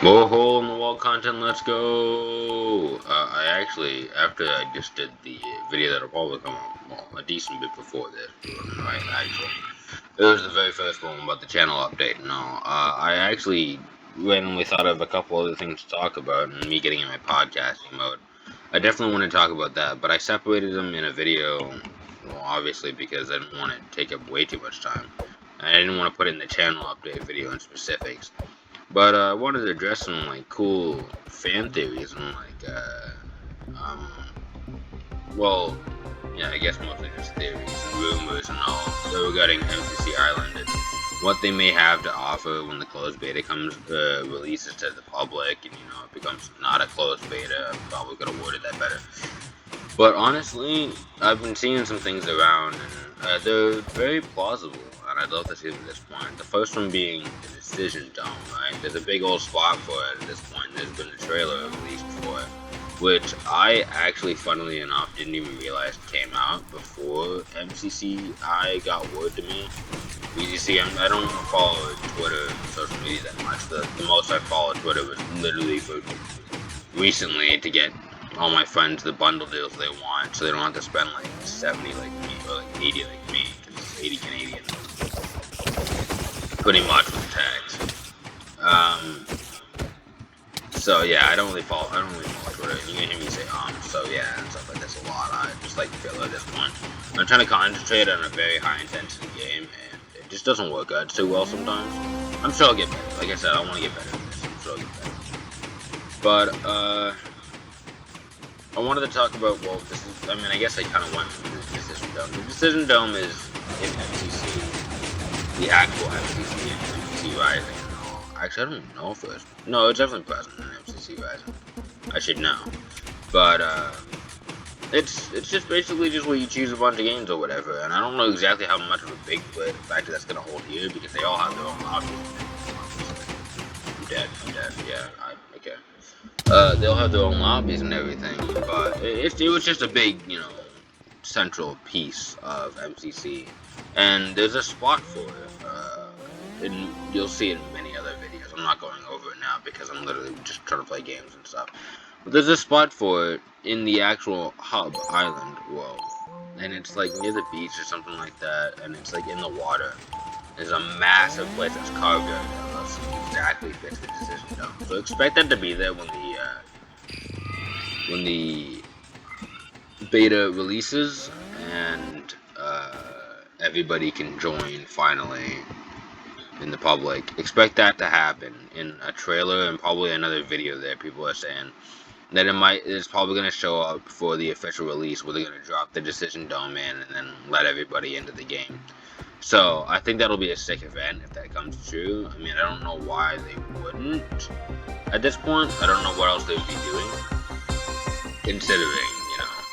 More hole in the wall content, let's go! I actually, after I just did the video that'll probably come out, well, a decent bit before this, right, actually. It was the very first one about the channel update, no. I actually randomly thought of a couple other things to talk about, and me getting in my podcasting mode. I definitely want to talk about that, but I separated them in a video, well, obviously because I didn't want to take up way too much time. And I didn't want to put in the channel update video in specifics. But I wanted to address some like cool fan theories and um, well, yeah, I guess mostly just theories and rumors and all regarding MCC Island and what they may have to offer when the closed beta comes releases to the public, and it becomes not a closed beta. I probably could have worded that better. But honestly, I've been seeing some things around, and they're very plausible, and I'd love to see them at this point. The first one being the Decision Dome, right? There's a big old spot for it at this point. There's been a trailer released for it, which I actually, funnily enough, didn't even realize came out before MCCI got word to me. You see, I don't follow Twitter and social media that much. The most I followed Twitter was literally for recently to get all my friends the bundle deals they want, so they don't have to spend like 70 like me or like 80 like me, because it's 80 Canadian, pretty much with tax. So yeah, I don't really follow Twitter. You can hear me say so yeah, and stuff like this a lot. I just like filler at this point. I'm trying to concentrate on a very high intensity game, and it just doesn't work out too well sometimes. I'm sure I'll get better. Like I said, I want to get better at this. I'm sure I'll get better. But I wanted to talk about, well, I guess I kind of went through the Decision Dome. The Decision Dome is in MCC, the actual MCC and MCC Rising and all. Actually, I don't know if it's, no, it's definitely present in MCC Rising. I should know. But, it's just basically just where you choose a bunch of games or whatever, and I don't know exactly how much of a big factor that's going to hold here, because they all have their own options. I'm dead, yeah, okay. They'll have their own lobbies and everything, but it was just a big, central piece of MCC, and there's a spot for it, and you'll see it in many other videos. I'm not going over it now because I'm literally just trying to play games and stuff, but there's a spot for it in the actual hub island world, and it's like near the beach or something like that, and it's like in the water. There's a massive place that's carved out that looks exactly fits the Decision Dome. So expect that to be there when the beta releases, and everybody can join finally in the public. Expect that to happen in a trailer and probably another video there. People are saying that it's probably going to show up for the official release, where they're going to drop the Decision Dome in and then let everybody into the game. So I think that'll be a sick event if that comes true. I mean, I don't know why they wouldn't at this point. I don't know what else they would be doing, considering,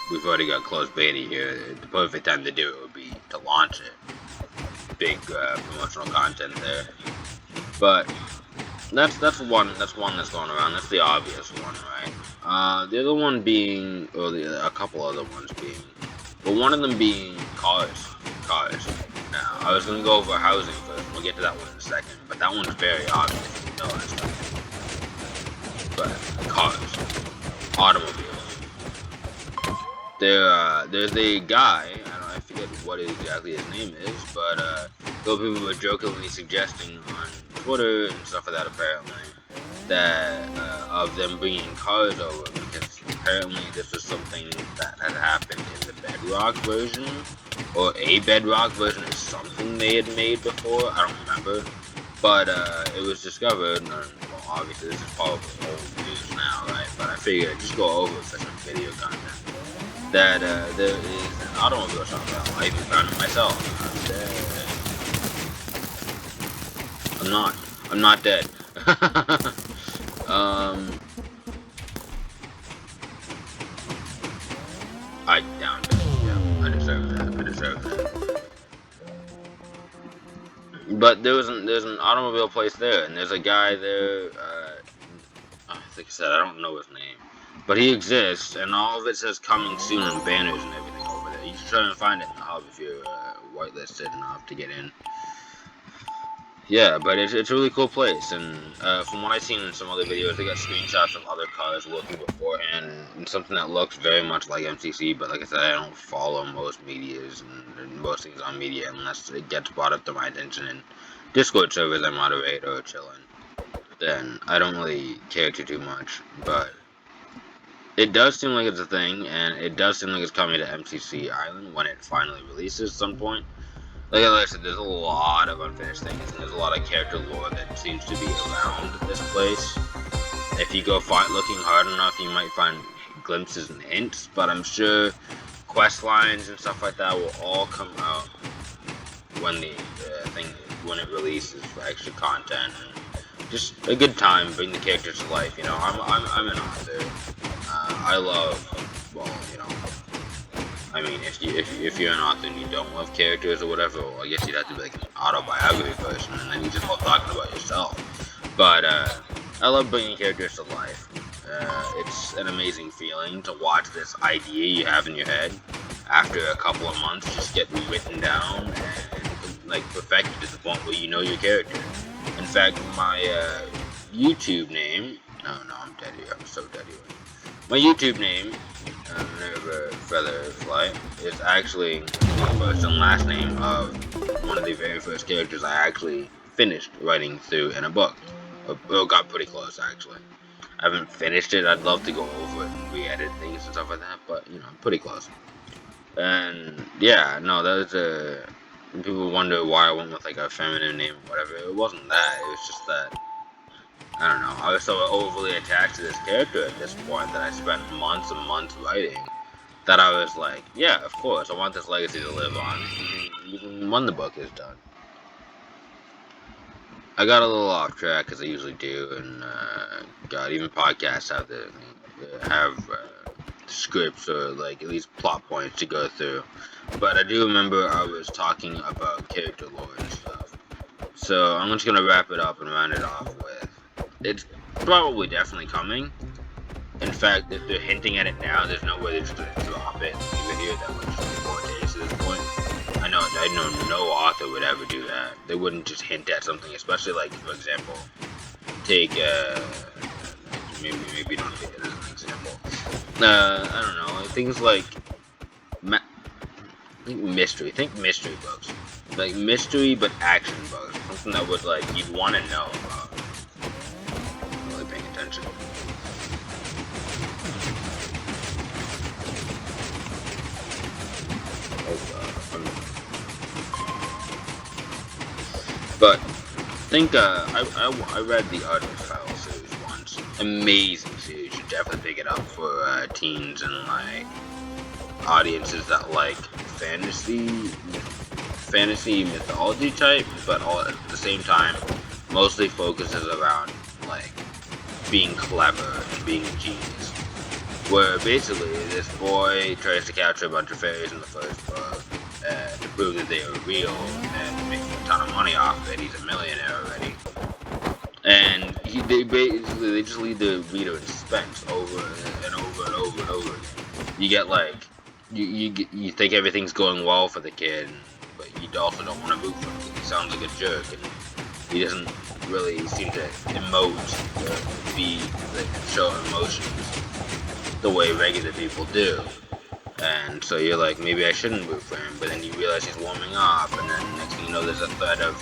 we've already got closed beta here. The perfect time to do it would be to launch it. Big promotional content there. But that's one that's going around. That's the obvious one, right? The other one being, or a couple other ones being, but one of them being cars. Now, I was gonna go over housing first. We'll get to that one in a second, but that one's very obvious. You know that stuff. But cars, automobiles. There's a guy. I forget what exactly his name is, but people were jokingly suggesting on Twitter and stuff like that, apparently, that of them bringing cars over, because apparently this was something that had happened in the Bedrock version, or a Bedrock version of something they had made before. I don't remember, but it was discovered. And, well, obviously this is probably old news now, right? But I figured I'd just go over for some video content. That there is an automobile shop that I even found it myself. I'm not dead. I downed it. Yeah, I deserve that. But there's an automobile place there, and there's a guy there. Like I said, I don't know his name, but he exists, and all of it says coming soon and banners and everything over there. You should try and find it in the hub if you're whitelisted enough to get in. Yeah, but it's a really cool place, and from what I've seen in some other videos, they got screenshots of other cars working beforehand, and something that looks very much like MCC, but like I said, I don't follow most medias and most things on media unless it gets brought up to my attention in Discord servers I moderate or chill in. Then I don't really care too much, but it does seem like it's a thing, and it does seem like it's coming to MCC Island when it finally releases at some point. Like I said, there's a lot of unfinished things, and there's a lot of character lore that seems to be around this place. If you go looking hard enough, you might find glimpses and hints, but I'm sure quest lines and stuff like that will all come out when the thing when it releases for extra content. And just a good time, bring the characters to life. You know, I'm an author. I love, well, you know, I mean, if you're an author and you don't love characters or whatever, well, I guess you'd have to be like an autobiography person, and then you just love talking about yourself. But I love bringing characters to life. It's an amazing feeling to watch this idea you have in your head after a couple of months just get written down and like perfected to the point where you know your character. In fact, my YouTube name. Oh no, I'm dead here. I'm so dead here. My YouTube name, Minerva Featherfly, is actually the first and last name of one of the very first characters I actually finished writing through in a book. Well, got pretty close, actually. I haven't finished it. I'd love to go over it and re-edit things and stuff like that, but, you know, I'm pretty close. And, yeah, no, that was people wonder why I went with, like, a feminine name or whatever. It wasn't that. It was just that I don't know. I was so overly attached to this character at this point that I spent months and months writing that I was like, yeah, of course, I want this legacy to live on, even when the book is done. I got a little off track, because I usually do, and God, even podcasts have scripts or, like, at least plot points to go through. But I do remember I was talking about character lore and stuff. So I'm just going to wrap it up and round it off with, it's probably definitely coming. In fact, if they're hinting at it now, there's no way they're just gonna drop it in the video. That would just be poor taste at this point. I know no author would ever do that. They wouldn't just hint at something, especially like, for example, take maybe don't take it as an example. I don't know, like things like mystery. Think mystery books, like mystery but action books. Something that would like you'd want to know about. Really paying attention. But think I read the Art of Foul series once. Amazing series. You should definitely pick it up for teens and like audiences that like fantasy mythology type, but all at the same time mostly focuses around like being clever and being a genius. Where basically this boy tries to capture a bunch of fairies in the first book to prove that they are real and making a ton of money off it. He's a millionaire already, and they just leave the reader in suspense over and over and over and over again. You get like you think everything's going well for the kid, but you also don't want to root for him because he sounds like a jerk and he doesn't really seem to emote or show emotions the way regular people do. And so you're like, maybe I shouldn't root for him, but then you realize he's warming up, and then next thing you know, there's a threat of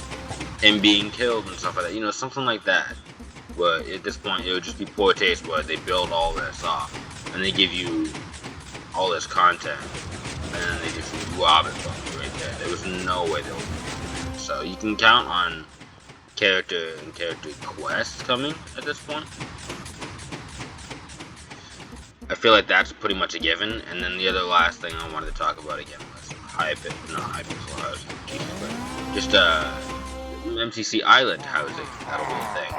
him being killed and stuff like that. You know, something like that. Where at this point, it would just be poor taste where they build all this up, and they give you all this content, and then they just rob it from you right there. There was no way they would do it. So you can count on character and character quests coming at this point. I feel like that's pretty much a given, and then the other last thing I wanted to talk about again was not Hypixel housing, Jesus, but just MCC Island housing. That'll be a thing.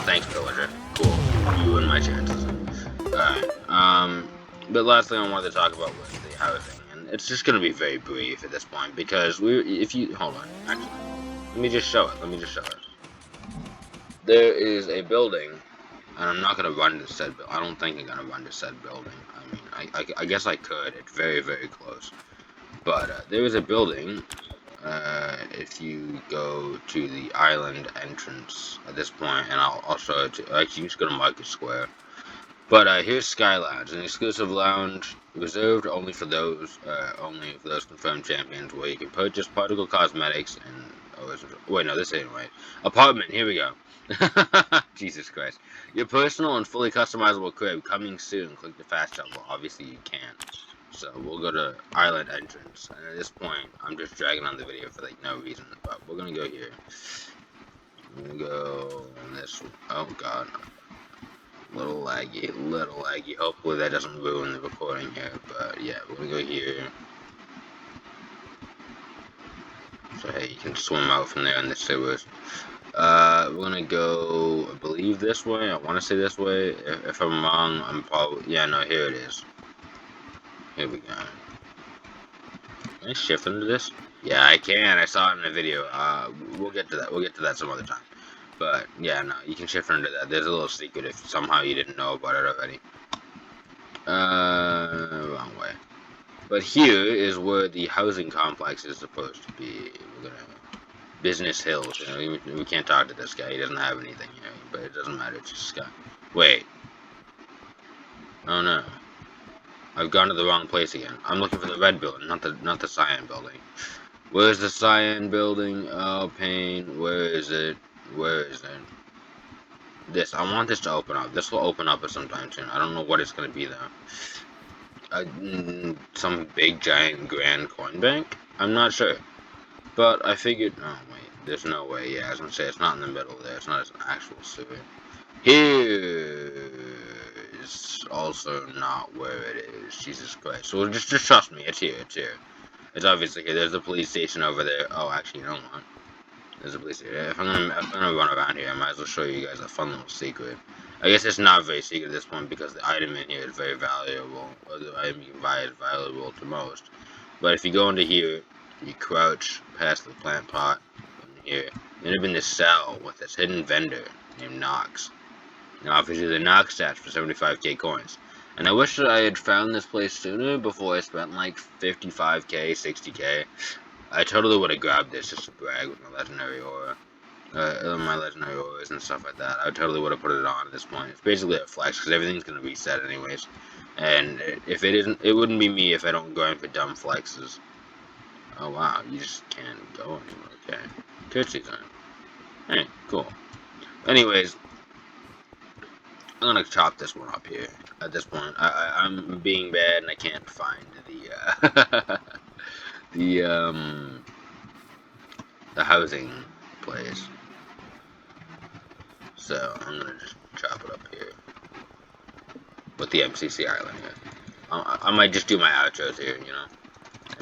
Thanks, Pillager. Cool. You ruined my chances. Alright. But last thing I wanted to talk about was the housing, and it's just gonna be very brief at this point because hold on, actually, let me just show it. There is a building, and I'm not gonna run to said building. I don't think I'm gonna run to said building. I mean, I guess I could. It's very, very close. But there is a building. If you go to the island entrance at this point, and I'll show it to you. Actually, you just go to Market Square. But here's Sky Lounge, an exclusive lounge reserved only for those confirmed champions, where you can purchase particle cosmetics and wait, no, this ain't right. Apartment. Here we go. Jesus Christ. Your personal and fully customizable crib coming soon. Click the fast travel. Obviously you can. So we'll go to island entrance, and at this point, I'm just dragging on the video for like no reason, but we're gonna go here. We're gonna go on this. Oh god. Little laggy. Hopefully that doesn't ruin the recording here, but yeah, we're gonna go here. So hey, you can swim out from there in the sewers. We're gonna go, I believe this way. I want to say this way. If I'm wrong, I'm probably, yeah, no, here it is. Here we go. Can I shift into this? Yeah, I can. I saw it in the video. We'll get to that. We'll get to that some other time. But yeah, no, you can shift into that. There's a little secret if somehow you didn't know about it already. Wrong way. But here is where the housing complex is supposed to be. We're gonna Business Hills. You know, we can't talk to this guy. He doesn't have anything here, but it doesn't matter. It's just guy. Wait. Oh no. I've gone to the wrong place again. I'm looking for the red building, not the cyan building. Where's the cyan building? Oh, pain. Where is it? Where is it? This. I want this to open up. This will open up at some time soon. I don't know what it's gonna be though. Some big giant grand coin bank? I'm not sure. But I figured, oh wait, there's no way. Yeah, I was gonna say it's not in the middle there. It's not an actual sewer. Here is also not where it is. Jesus Christ. So just trust me. It's here. It's here. It's obviously here. There's a police station over there. Oh, actually, you know what? There's a police station. If I'm gonna run around here, I might as well show you guys a fun little secret. I guess it's not very secret at this point because the item in here is very valuable, or the item you can buy is valuable to most. But if you go into here, you crouch past the plant pot in here, you end up in this cell with this hidden vendor named Nox. Now, obviously, the Nox stats for 75k coins. And I wish that I had found this place sooner before I spent like 55k, 60k. I totally would have grabbed this just to brag with my legendary aura. My legendary auras and stuff like that. I totally would have put it on at this point. It's basically a flex because everything's going to reset anyways. And if it isn't, it wouldn't be me if I don't go in for dumb flexes. Oh wow, you just can't go anywhere. Okay. Tootsie time. Hey, cool. Anyways, I'm gonna chop this one up here. At this point, I'm being bad and I can't find the the housing place. So I'm gonna just chop it up here with the MCC Island here. I might just do my outros here, you know.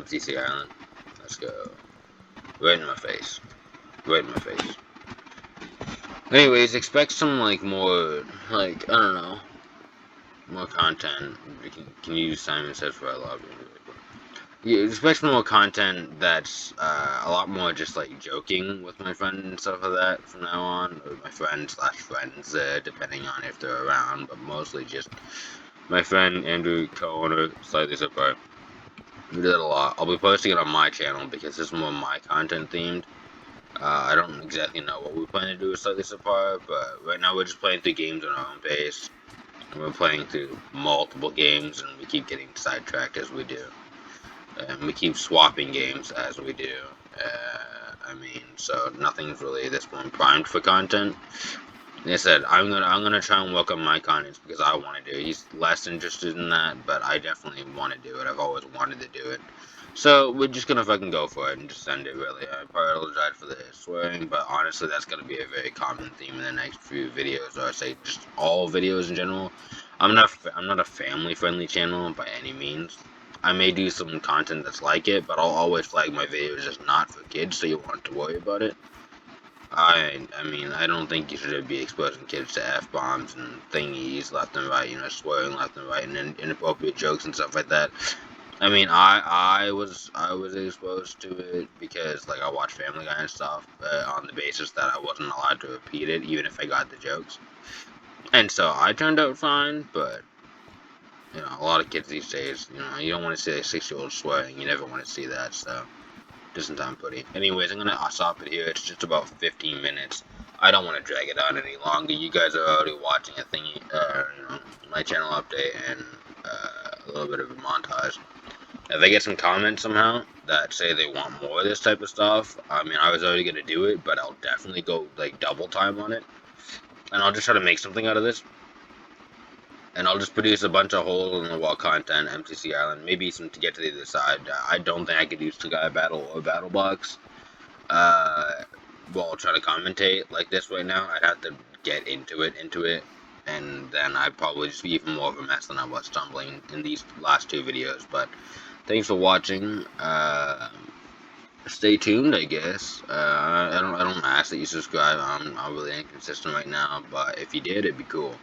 MCC Island. Let's go. Right in my face. Right in my face. Anyways, expect some, like, more, like, I don't know, more content. Can you use Simon Says for I love you? Yeah, expect some more content that's a lot more just, like, joking with my friend and stuff like that from now on. Or my friends, depending on if they're around. But mostly just my friend, Andrew, co-owner, Slightly Apart. We do that a lot. I'll be posting it on my channel because this is more my content themed. I don't exactly know what we plan to do with Slightly Apart, but right now we're just playing through games on our own pace. And we're playing through multiple games, and we keep getting sidetracked as we do. And we keep swapping games as we do. So nothing's really at this point primed for content. Like I said, I'm gonna try and work on my content because I want to do it. He's less interested in that, but I definitely want to do it. I've always wanted to do it. So we're just gonna fucking go for it and just end it, really. I apologize for the swearing, but honestly, that's gonna be a very common theme in the next few videos, or I say just all videos in general. I'm not a family-friendly channel by any means. I may do some content that's like it, but I'll always flag my videos as not for kids, so you won't have to worry about it. I mean, I don't think you should be exposing kids to F-bombs and thingies left and right, you know, swearing left and right, and inappropriate jokes and stuff like that. I mean, I was exposed to it because, like, I watched Family Guy and stuff on the basis that I wasn't allowed to repeat it, even if I got the jokes. And so I turned out fine, but You know, a lot of kids these days, you know, you don't want to see a 6-year-old swearing. You never want to see that, so doesn't sound pretty. Anyways, I'm gonna stop it here. It's just about 15 minutes. I don't want to drag it out any longer. You guys are already watching a thingy, you know, my channel update and a little bit of a montage. If I get some comments somehow that say they want more of this type of stuff, I mean, I was already gonna do it, but I'll definitely go like double time on it, and I'll just try to make something out of this. And I'll just produce a bunch of hole-in-the-wall content, MCC Island, maybe some to get to the other side. I don't think I could use Guy Battle or Battle Box. Well, try to commentate like this right now. I'd have to get into it, and then I'd probably just be even more of a mess than I was stumbling in these last 2 videos. But thanks for watching. Stay tuned, I guess. I don't ask that you subscribe. I'm really inconsistent right now, but if you did, it'd be cool.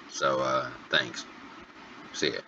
So, thanks. See ya.